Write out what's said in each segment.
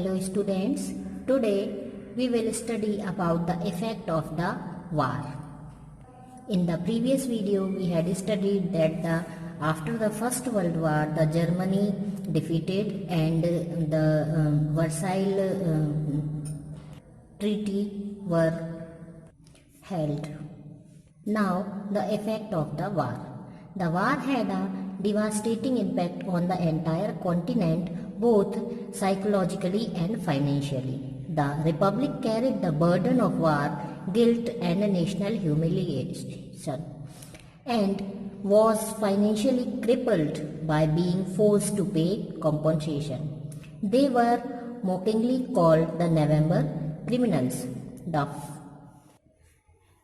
Hello students, today we will study about the effect of the war. In the previous video we had studied that after the First World War the Germany defeated and the Versailles Treaty were held. Now the effect of the war. The war had a devastating impact on the entire continent, both psychologically and financially. The Republic carried the burden of war, guilt and national humiliation, and was financially crippled by being forced to pay compensation. They were mockingly called the November criminals.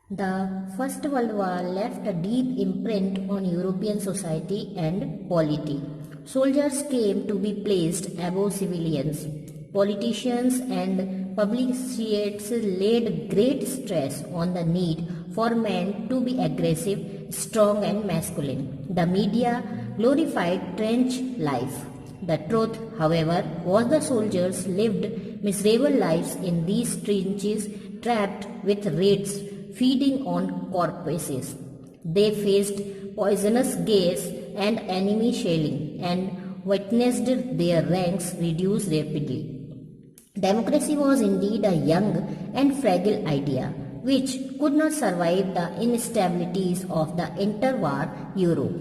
The First World War left a deep imprint on European society and polity. Soldiers came to be placed above civilians. Politicians and publicists laid great stress on the need for men to be aggressive, strong and masculine. The media glorified trench life. The truth, however, was the soldiers lived miserable lives in these trenches, trapped with rats feeding on corpses. They faced poisonous gas and enemy shelling and witnessed their ranks reduce rapidly. Democracy was indeed a young and fragile idea which could not survive the instabilities of the interwar Europe.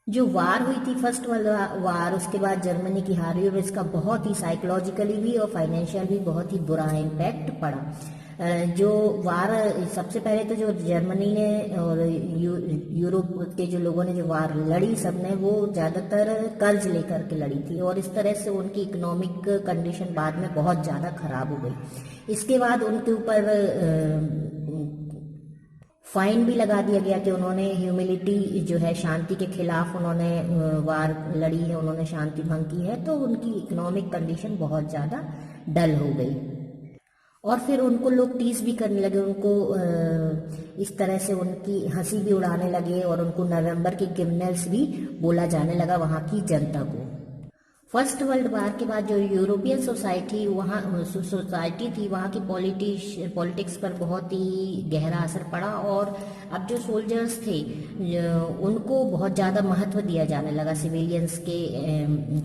जो वार हुई थी first world war, उसके बाद Germany की हार हुई और इसका बहुत ही साइकोलॉजिकली भी और फाइनेंशियल भी बहुत ही बुरा इम्पैक्ट पड़ा. जो वार सबसे पहले तो जो जर्मनी ने और यूरोप के जो लोगों ने जो वार लड़ी, सबने वो ज़्यादातर कर्ज लेकर के लड़ी थी और इस तरह से उनकी इकोनॉमिक कंडीशन बाद में बहुत ज़्यादा खराब हो गई. इसके बाद उनके ऊपर फाइन भी लगा दिया गया कि उन्होंने ह्यूमिलिटी जो है, शांति के खिलाफ उन्होंने वार लड़ी है, उन्होंने शांति भंग की है, तो उनकी इकोनॉमिक कंडीशन बहुत ज़्यादा डल हो गई. और फिर उनको लोग टीज भी करने लगे, उनको इस तरह से उनकी हंसी भी उड़ाने लगे और उनको नवंबर के क्रिमिनल्स भी बोला जाने लगा वहाँ की जनता को. फर्स्ट वर्ल्ड वार के बाद जो यूरोपियन सोसाइटी थी वहाँ की पॉलिटिक्स पर बहुत ही गहरा असर पड़ा और अब जो सोल्जर्स थे उनको बहुत ज़्यादा महत्व दिया जाने लगा सिविलियंस के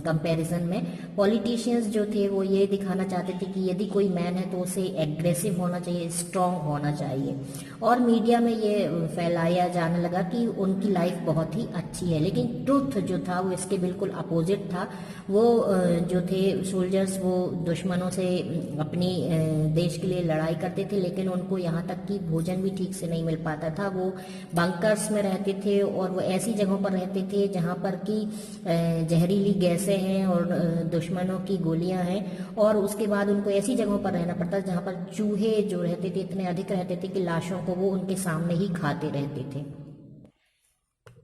कंपैरिजन में. पॉलिटिशियंस जो थे वो ये दिखाना चाहते थे कि यदि कोई मैन है तो उसे एग्रेसिव होना चाहिए, स्ट्रांग होना चाहिए और मीडिया में ये फैलाया जाने लगा कि उनकी लाइफ बहुत ही अच्छी है. लेकिन ट्रुथ जो था वो इसके बिल्कुल अपोजिट था. वो जो थे सोल्जर्स वो दुश्मनों से अपनी देश के लिए लड़ाई करते थे, लेकिन उनको यहाँ तक कि भोजन भी ठीक से नहीं मिल पाता था. वो बंकर्स में रहते थे और वो ऐसी जगहों पर रहते थे जहाँ पर कि जहरीली गैसें हैं और दुश्मनों की गोलियां हैं, और उसके बाद उनको ऐसी जगहों पर रहना पड़ता जहाँ पर चूहे जो रहते थे इतने अधिक रहते थे कि लाशों को वो उनके सामने ही खाते रहते थे.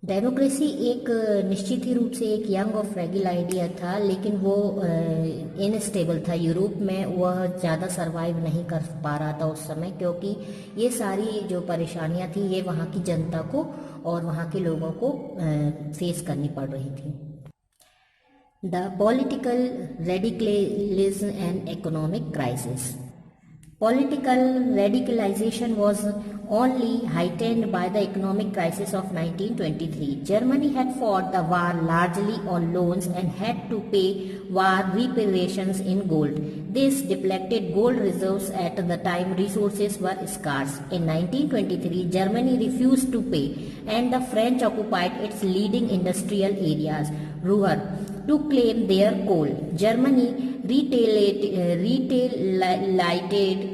डेमोक्रेसी एक निश्चित ही रूप से एक यंग और फ्रेगिल आइडिया था, लेकिन वो इनस्टेबल था. यूरोप में वह ज़्यादा सरवाइव नहीं कर पा रहा था उस समय, क्योंकि ये सारी जो परेशानियां थी ये वहाँ की जनता को और वहाँ के लोगों को फेस करनी पड़ रही थी. The political radicalism and economic crisis. Political radicalization was only heightened by the economic crisis of 1923. Germany had fought the war largely on loans and had to pay war reparations in gold. This depleted gold reserves at the time resources were scarce. In 1923, Germany refused to pay and the French occupied its leading industrial areas, Ruhr, to claim their coal. Germany retaliated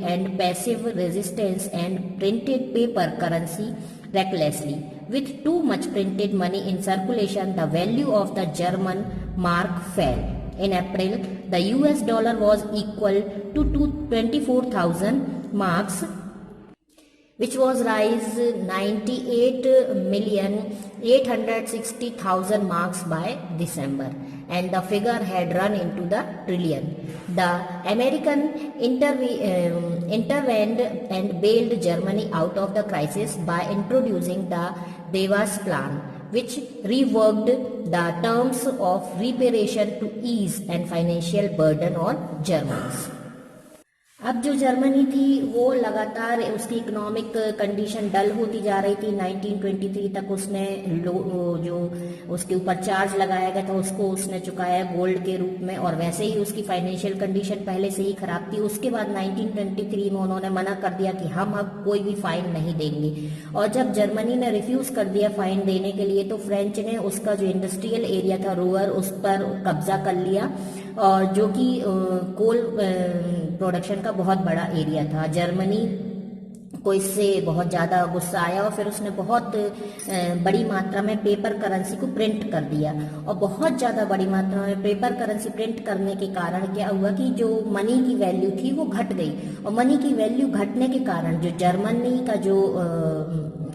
and passive resistance and printed paper currency recklessly. With too much printed money in circulation, the value of the German mark fell. In April, the US dollar was equal to 24,000 marks, which was rise 98,860,000 marks by December, and the figure had run into the trillion. The American intervened and bailed Germany out of the crisis by introducing the Devas Plan, which reworked the terms of reparation to ease and financial burden on Germans. अब जो Germany थी वो लगातार उसकी economic condition डल होती जा रही थी। 1923 तक उसने जो उसके ऊपर चार्ज लगाया गया था उसको उसने चुकाया गोल्ड के रूप में, और वैसे ही उसकी फाइनेंशियल कंडीशन पहले से ही खराब थी। उसके बाद 1923 में उन्होंने मना कर दिया कि हम अब कोई भी फाइन नहीं देंगे, और जब जर्मनी ने रिफ्यूज कर दिया फाइन देने के लिए तो फ्रेंच ने उसका जो इंडस्ट्रियल एरिया था रूअर उस पर कब्जा कर लिया, और जो कि कोल प्रोडक्शन का बहुत बड़ा एरिया था। जर्मनी को इससे बहुत ज़्यादा गुस्सा आया और फिर उसने बहुत बड़ी मात्रा में पेपर करेंसी को प्रिंट कर दिया, और बहुत ज़्यादा बड़ी मात्रा में पेपर करेंसी प्रिंट करने के कारण क्या हुआ कि जो मनी की वैल्यू थी वो घट गई, और मनी की वैल्यू घटने के कारण जो जर्मनी का जो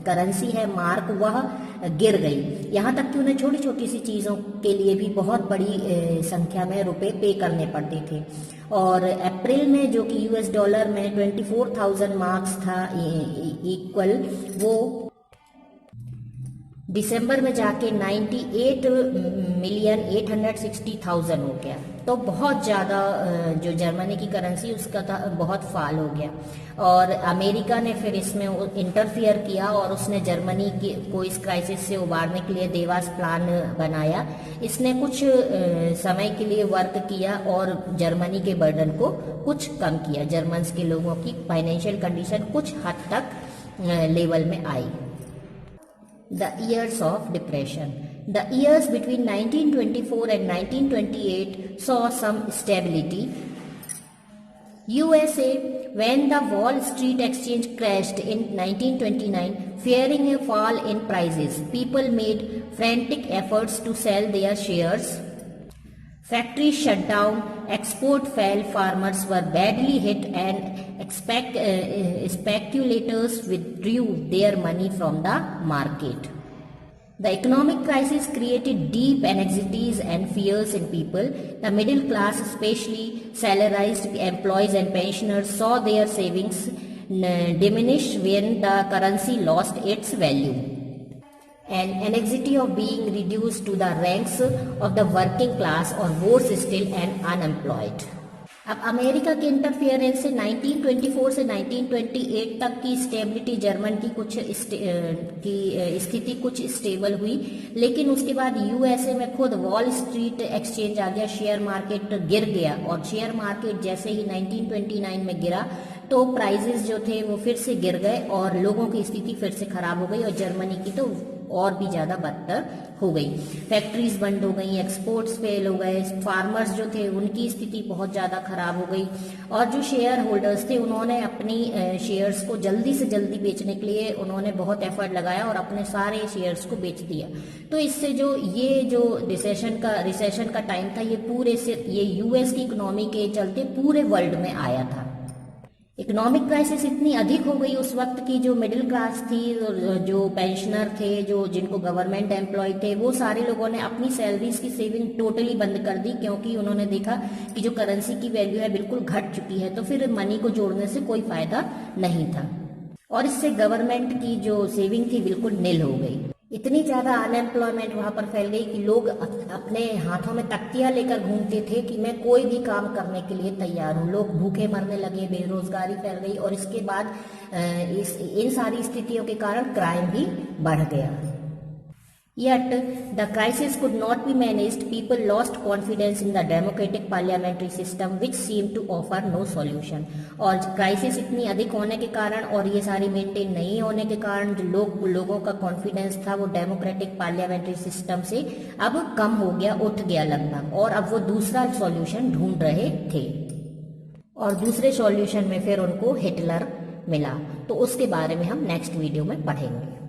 करेंसी है मार्क वह गिर गई। यहाँ तक कि उन्हें छोटी छोटी सी चीज़ों के लिए भी बहुत बड़ी संख्या में रुपए पे करने पड़ते थे। और अप्रैल में जो कि यूएस डॉलर में 24,000 मार्क्स था इक्वल, वो दिसंबर में जाके 98,860,000 हो गया। तो बहुत ज़्यादा जो जर्मनी की करेंसी उसका था बहुत फाल हो गया, और अमेरिका ने फिर इसमें इंटरफियर किया और उसने जर्मनी को इस क्राइसिस से उबारने के लिए देवास प्लान बनाया। इसने कुछ समय के लिए वर्क किया और जर्मनी के बर्डन को कुछ कम किया। जर्मन्स के लोगों की फाइनेंशियल कंडीशन कुछ हद तक लेवल में आई। The years of depression. The years between 1924 and 1928 saw some stability. USA, when the Wall Street Exchange crashed in 1929, fearing a fall in prices, people made frantic efforts to sell their shares. Factories shut down, export fell, farmers were badly hit, and speculators withdrew their money from the market. The economic crisis created deep anxieties and fears in people. The middle class, especially salarized employees and pensioners, saw their savings diminish when the currency lost its value. And anxiety of being reduced to the ranks of the working class, or worse still, and unemployed. अब America के interference से 1924 से 1928 तक की stability German की स्थिति कुछ stable हुई, लेकिन उसके बाद यूएसए में खुद वॉल स्ट्रीट एक्सचेंज आ गया, शेयर मार्केट गिर गया, और शेयर मार्केट जैसे ही 1929 में गिरा तो प्राइजेस जो थे वो फिर से गिर गए और लोगों की स्थिति फिर से खराब हो गई, और जर्मनी की तो और भी ज़्यादा बदतर हो गई। फैक्ट्रीज बंद हो गई, एक्सपोर्ट्स फेल हो गए, फार्मर्स जो थे उनकी स्थिति बहुत ज़्यादा खराब हो गई, और जो शेयर होल्डर्स थे उन्होंने अपनी शेयर्स को जल्दी से जल्दी बेचने के लिए उन्होंने बहुत एफर्ट लगाया और अपने सारे शेयर्स को बेच दिया। तो इससे जो रिसेशन का टाइम था ये यूएस की इकोनॉमी के चलते पूरे वर्ल्ड में आया था। इकोनॉमिक क्राइसिस इतनी अधिक हो गई उस वक्त की, जो मिडिल क्लास थी, जो पेंशनर थे, जो जिनको गवर्नमेंट एम्प्लॉय थे, वो सारे लोगों ने अपनी सैलरीज की सेविंग टोटली बंद कर दी, क्योंकि उन्होंने देखा कि जो करेंसी की वैल्यू है बिल्कुल घट चुकी है, तो फिर मनी को जोड़ने से कोई फायदा नहीं था, और इससे गवर्नमेंट की जो सेविंग थी बिल्कुल निल हो गई। इतनी ज़्यादा अनएम्प्लॉयमेंट वहाँ पर फैल गई कि लोग अपने हाथों में तख्तियाँ लेकर घूमते थे कि मैं कोई भी काम करने के लिए तैयार हूँ। लोग भूखे मरने लगे, बेरोजगारी फैल गई, और इसके बाद इन सारी स्थितियों के कारण क्राइम भी बढ़ गया। Yet the crisis could not be managed. People lost confidence in the democratic parliamentary system, which seemed to offer no solution. और क्राइसिस इतनी अधिक होने के कारण और ये सारी मेंटेन नहीं होने के कारण जो लोगों का कॉन्फिडेंस था वो डेमोक्रेटिक पार्लियामेंट्री सिस्टम से अब कम हो गया, उठ गया लगभग, और अब वो दूसरा सॉल्यूशन ढूंढ रहे थे, और दूसरे सॉल्यूशन में फिर उनको हिटलर मिला। तो उसके बारे में हम नेक्स्ट वीडियो में पढ़ेंगे।